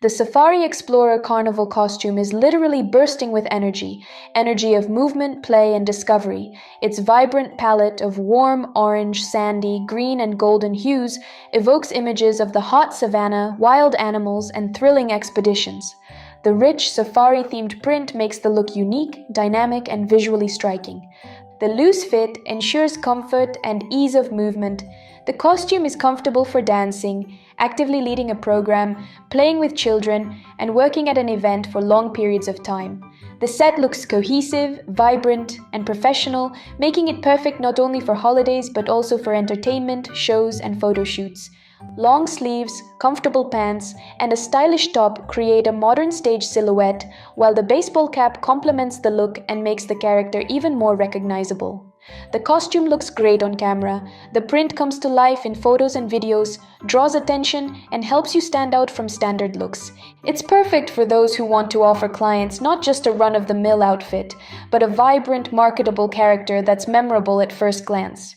The Safari Explorer Carnival costume is literally bursting with energy of movement, play, and discovery. Its vibrant palette of warm orange, sandy, green, and golden hues evokes images of the hot savanna, wild animals, and thrilling expeditions. The rich, safari-themed print makes the look unique, dynamic, and visually striking. The loose fit ensures comfort and ease of movement. The costume is comfortable for dancing, actively leading a program, playing with children, and working at an event for long periods of time. The set looks cohesive, vibrant, and professional, making it perfect not only for holidays but also for entertainment, shows, and photo shoots. Long sleeves, comfortable pants, and a stylish top create a modern stage silhouette, while the baseball cap complements the look and makes the character even more recognizable. The costume looks great on camera. The print comes to life in photos and videos, draws attention, and helps you stand out from standard looks. It's perfect for those who want to offer clients not just a run-of-the-mill outfit, but a vibrant, marketable character that's memorable at first glance.